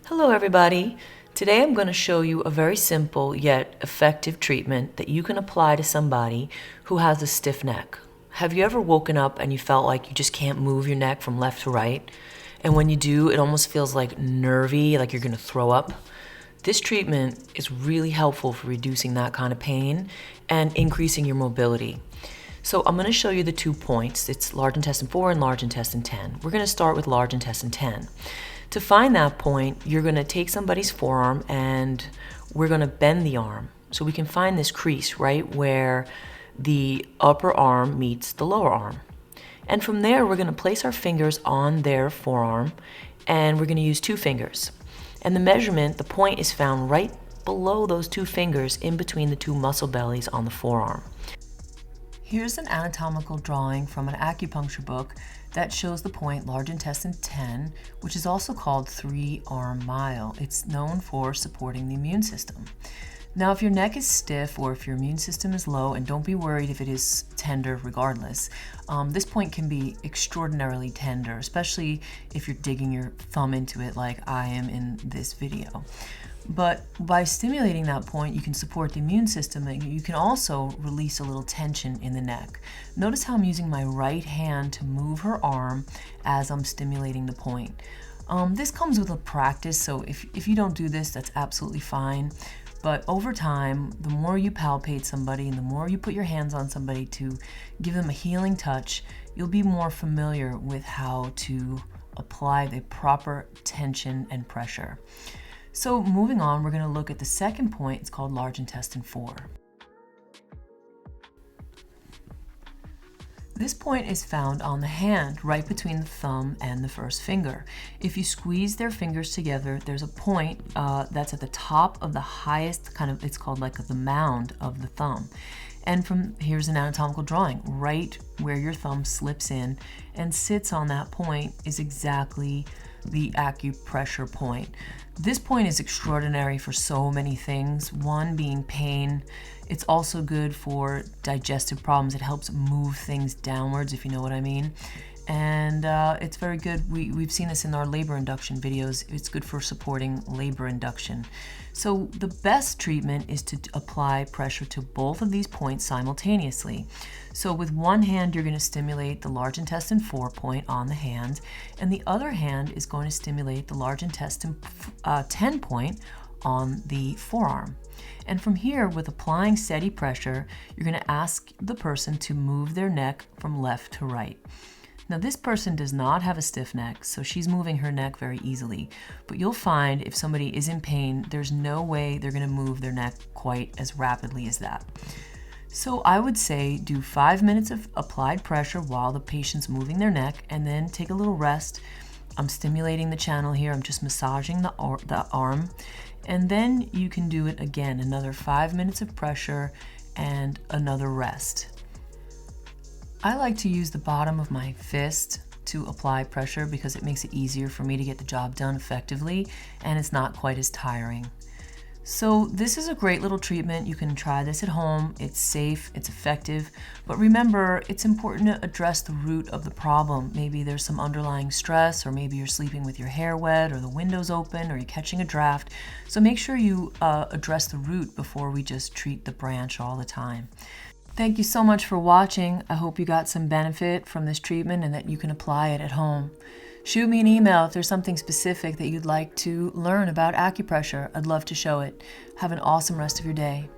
Hello everybody. Today I'm going to show you a very simple yet effective treatment that you can apply to somebody who has a stiff neck. Have you ever woken up and you felt like you just can't move your neck from left to right? And when you do, it almost feels like nervy, like you're going to throw up. This treatment is really helpful for reducing that kind of pain and increasing your mobility. So I'm going to show you the 2 points. It's large intestine 4 and large intestine 10. We're going to start with large intestine 10. To find that point, you're going to take somebody's forearm and we're going to bend the arm. So we can find this crease right where the upper arm meets the lower arm. And from there, we're going to place our fingers on their forearm and we're going to use 2 fingers. And the measurement, the point is found right below those 2 fingers in between the 2 muscle bellies on the forearm. Here's an anatomical drawing from an acupuncture book that shows the point large intestine 10, which is also called 3-arm mile. It's known for supporting the immune system. Now, if your neck is stiff or if your immune system is low, and don't be worried if it is tender regardless, this point can be extraordinarily tender, especially if you're digging your thumb into it like I am in this video. But by stimulating that point, you can support the immune system and you can also release a little tension in the neck. Notice how I'm using my right hand to move her arm as I'm stimulating the point. This comes with a practice, so if you don't do this, that's absolutely fine. But over time, the more you palpate somebody and the more you put your hands on somebody to give them a healing touch, you'll be more familiar with how to apply the proper tension and pressure. So moving on, we're going to look at the second point. It's called large intestine 4. This point is found on the hand, right between the thumb and the first finger. If you squeeze their fingers together, there's a point that's at the top of the highest it's called like the mound of the thumb. And here's an anatomical drawing. Right where your thumb slips in and sits on that point is exactly the acupressure point. This point is extraordinary for so many things, one being pain. It's also good for digestive problems. It helps move things downwards, if you know what I mean. And it's very good. We've seen this in our labor induction videos. It's good for supporting labor induction. So the best treatment is to apply pressure to both of these points simultaneously. So with one hand, you're going to stimulate the large intestine 4 point on the hand, and the other hand is going to stimulate the large intestine 10 point on the forearm. And from here, with applying steady pressure, you're going to ask the person to move their neck from left to right. Now, this person does not have a stiff neck, so she's moving her neck very easily. But you'll find if somebody is in pain, there's no way they're going to move their neck quite as rapidly as that. So I would say do 5 minutes of applied pressure while the patient's moving their neck, and then take a little rest. I'm stimulating the channel here. I'm just massaging the arm. And then you can do it again, another 5 minutes of pressure and another rest. I like to use the bottom of my fist to apply pressure because it makes it easier for me to get the job done effectively, and it's not quite as tiring. So this is a great little treatment. You can try this at home. It's safe, it's effective, but remember, it's important to address the root of the problem. Maybe there's some underlying stress, or maybe you're sleeping with your hair wet, or the window's open, or you're catching a draft. So make sure you address the root before we just treat the branch all the time. Thank you so much for watching. I hope you got some benefit from this treatment and that you can apply it at home. Shoot me an email if there's something specific that you'd like to learn about acupressure. I'd love to show it. Have an awesome rest of your day.